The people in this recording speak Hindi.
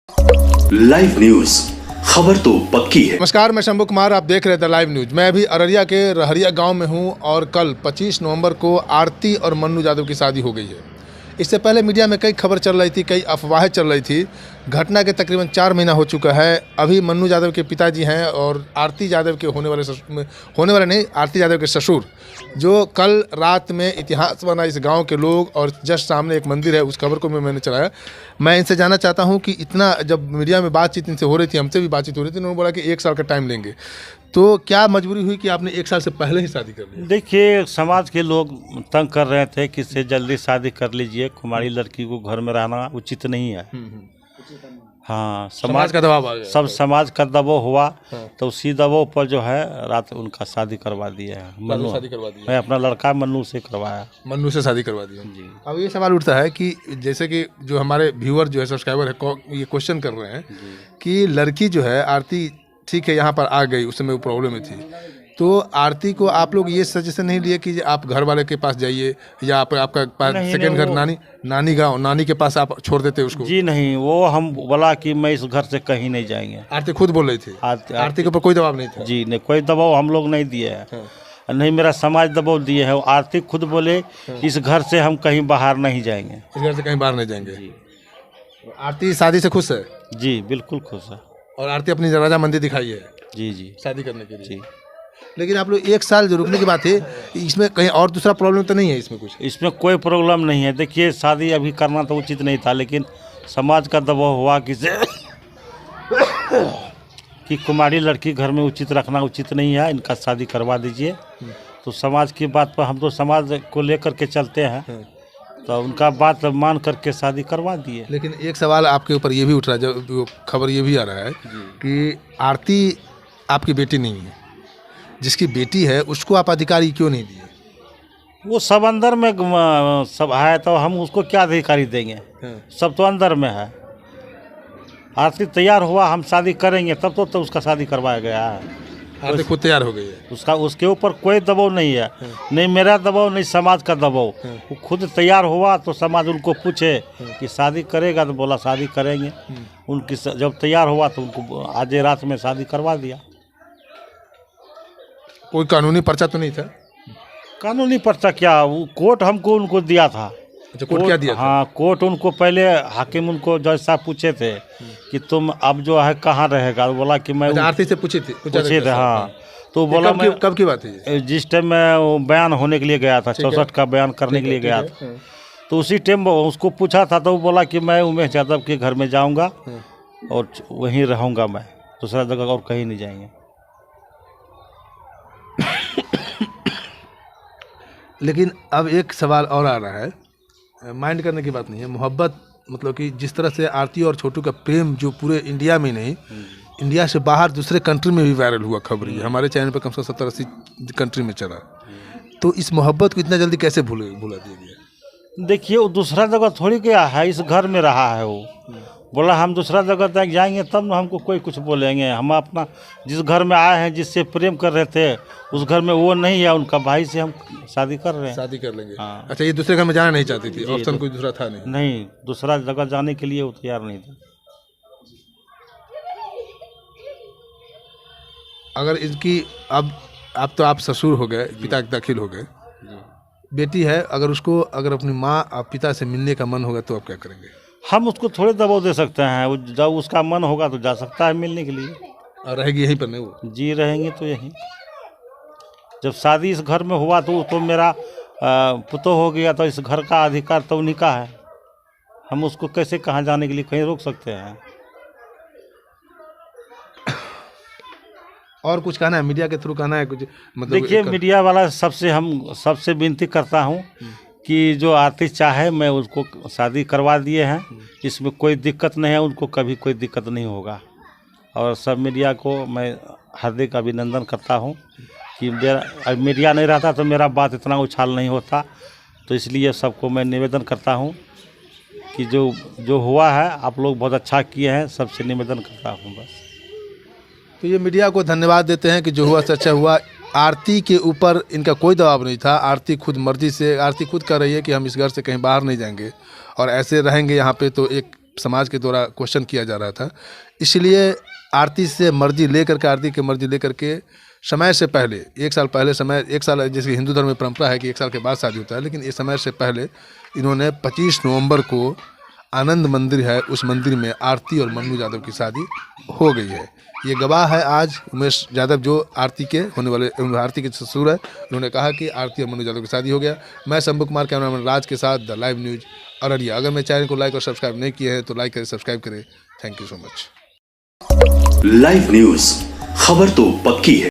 लाइव न्यूज, खबर तो पक्की है। नमस्कार, मैं शंभू कुमार, आप देख रहे थे लाइव न्यूज। मैं अभी अररिया के रहरिया गांव में हूं और कल 25 नवंबर को आरती और मन्नू यादव की शादी हो गई है। इससे पहले मीडिया में कई खबर चल रही थी, कई अफवाहें चल रही थी। घटना के तकरीबन 4 महीना हो चुका है। अभी मन्नू यादव के पिताजी हैं और आरती यादव के होने वाले नहीं, आरती यादव के ससुर, जो कल रात में इतिहास बना इस गांव के लोग, और जस्ट सामने एक मंदिर है, उस खबर को मैंने चलाया। मैं इनसे जानना चाहता हूं कि इतना जब मीडिया में बातचीत इनसे हो रही थी, हमसे भी बातचीत हो रही थी, उन्होंने बोला कि 1 साल का टाइम लेंगे। तो क्या मजबूरी हुई कि आपने 1 साल से पहले ही शादी कर ली? देखिए, समाज के लोग तंग कर रहे थे कि इससे जल्दी शादी कर लीजिए, कुमारी लड़की को घर में रहना उचित नहीं है। हाँ, समाज का दबाव आ गया, सब समाज का दबाव हुआ। हाँ। तो उसी दबाव पर जो है रात उनका शादी करवा दिए हैं। मन्नू शादी करवा दी, मैं अपना लड़का मन्नू से करवाया। मन्नू से शादी करवा दी जी। अब ये सवाल उठता है कि जैसे कि जो हमारे व्यूअर जो है, सब्सक्राइबर है, ये क्वेश्चन कर रहे हैं कि लड़की जो है आरती, ठीक है, यहाँ पर आ गई, उस समय वो प्रॉब्लम में थी, तो आरती को आप लोग ये सजेशन नहीं लिए कि आप घर वाले के पास जाइए, या आपका पास सेकंड घर नानी के पास आप छोड़ देते उसको? जी नहीं, वो हम बोला कि मैं इस घर से कहीं नहीं जाएंगे। आरती खुद बोल रही थी? आरती के ऊपर कोई दबाव नहीं था? जी नहीं, कोई दबाव हम लोग नहीं दिए हैं। नहीं, मेरा समाज दबाव दिए है। आरती खुद बोले इस घर से हम कहीं बाहर नहीं जाएंगे। इस घर से कहीं बाहर नहीं जाएंगे। आरती शादी से खुश है? जी बिल्कुल खुश है। और आरती अपनी रजामंदी दिखाई है जी जी शादी करने के लिए? जी। लेकिन आप लोग 1 साल जो रुकने की बात है, इसमें कहीं और दूसरा प्रॉब्लम तो नहीं है? इसमें कुछ, इसमें कोई प्रॉब्लम नहीं है। देखिए, शादी अभी करना तो उचित नहीं था, लेकिन समाज का दबाव हुआ कि कुमारी लड़की घर में उचित रखना उचित नहीं है, इनका शादी करवा दीजिए। तो समाज की बात पर हम तो समाज को लेकर के चलते हैं, तो उनका बात मान करके शादी करवा दिए। लेकिन एक सवाल आपके ऊपर ये भी उठ रहा है, जो खबर ये भी आ रहा है कि आरती आपकी बेटी नहीं है, जिसकी बेटी है उसको आप अधिकारी क्यों नहीं दिए? वो सब अंदर में सब है, तो हम उसको क्या अधिकारी देंगे? सब तो अंदर में है। आरती तैयार हुआ, हम शादी करेंगे तब तो उसका शादी करवाया गया है। आरती खुद तैयार हो गई है, उसके ऊपर कोई दबाव नहीं है। नहीं मेरा दबाव, नहीं समाज का दबाव। वो खुद तैयार हुआ तो समाज उनको पूछे कि शादी करेगा, तो बोला शादी करेंगे। उनकी जब तैयार हुआ तो उनको आज रात में शादी करवा दिया। कोई कानूनी पर्चा तो नहीं था? कानूनी पर्चा क्या, वो कोर्ट हमको उनको दिया था। अच्छा, कोर्ट क्या दिया था? हाँ, कोर्ट उनको पहले हाकिम उनको जज साहब पूछे थे कि तुम अब जो है कहाँ रहेगा। वो बोला कि मैं आरती से पूछे थे? हाँ। तो बोला कब की बात है? जिस टाइम मैं बयान होने के लिए गया था, 64 का बयान करने के लिए गया था, तो उसी टाइम उसको पूछा था, तो वो बोला कि मैं उमेश यादव के घर में जाऊंगा और वहीं रहूंगा, मैं दूसरा जगह और कहीं नहीं जाएंगे। लेकिन अब एक सवाल और आ रहा है, माइंड करने की बात नहीं है, मोहब्बत, मतलब कि जिस तरह से आरती और छोटू का प्रेम जो पूरे इंडिया में नहीं, इंडिया से बाहर दूसरे कंट्री में भी वायरल हुआ खबर है। हमारे चैनल पर कम से कम 70-80 कंट्री में चला। तो इस मोहब्बत को इतना जल्दी कैसे भुला दिया गया? देखिए, वो दूसरा जगह थोड़ी गया है, इस घर में रहा है। वो बोला हम दूसरा जगह तक जाएंगे तब ना हमको कोई कुछ बोलेंगे। हम अपना जिस घर में आए हैं, जिससे प्रेम कर रहे थे, उस घर में वो नहीं है, उनका भाई से हम शादी कर रहे हैं। शादी कर लेंगे? हाँ। अच्छा, ये दूसरे घर में जाना नहीं चाहती थी? ऑप्शन कोई दूसरा था नहीं? नहीं, दूसरा जगह जाने के लिए वो तैयार नहीं था। अगर इनकी अब तो आप ससुर हो गए, पिता दाखिल हो गए, बेटी है, अगर अपनी माँ और पिता से मिलने का मन होगा तो आप क्या करेंगे? हम उसको थोड़े दबाव दे सकते हैं। जब उसका मन होगा तो जा सकता है मिलने के लिए। और रहेगी यहीं पर नहीं वो? जी रहेंगे तो यहीं। जब शादी इस घर में हुआ तो मेरा पुतोह हो गया, तो इस घर का अधिकार तो उन्हीं का है। हम उसको कैसे कहाँ जाने के लिए कहीं रोक सकते हैं? और कुछ कहना है, मीडिया के थ्रू कहना है कुछ? मतलब देखिए, मीडिया वाला सबसे विनती करता हूँ कि जो आरती चाहे, मैं उसको शादी करवा दिए हैं, इसमें कोई दिक्कत नहीं है, उनको कभी कोई दिक्कत नहीं होगा। और सब मीडिया को मैं हार्दिक अभिनंदन करता हूँ कि मीडिया नहीं रहता तो मेरा बात इतना उछाल नहीं होता। तो इसलिए सबको मैं निवेदन करता हूँ कि जो हुआ है, आप लोग बहुत अच्छा किए हैं, सबसे निवेदन करता हूँ बस। तो ये मीडिया को धन्यवाद देते हैं कि जो हुआ सच्चा हुआ। आरती के ऊपर इनका कोई दबाव नहीं था। आरती खुद मर्जी से, आरती खुद कह रही है कि हम इस घर से कहीं बाहर नहीं जाएंगे और ऐसे रहेंगे यहाँ पे, तो एक समाज के द्वारा क्वेश्चन किया जा रहा था। इसलिए आरती से मर्जी लेकर के, आरती की मर्जी लेकर के समय से पहले, 1 साल पहले, समय 1 साल, जैसे हिंदू धर्म में परंपरा है कि 1 साल के बाद शादी होता है, लेकिन इस समय से पहले इन्होंने 25 नवंबर को आनंद मंदिर है, उस मंदिर में आरती और मन्नू यादव की शादी हो गई है। ये गवाह है आज उमेश यादव, जो आरती के होने वाले, आरती के ससुर है। उन्होंने कहा कि आरती और मन्नू यादव की शादी हो गया। मैं शंभू कुमार, कैमरामैन राज के साथ, द लाइव न्यूज़ अररिया। अगर मेरे चैनल को लाइक और सब्सक्राइब नहीं किए हैं तो लाइक करें, सब्सक्राइब करें। Thank you so much. Live news, खबर तो पक्की है।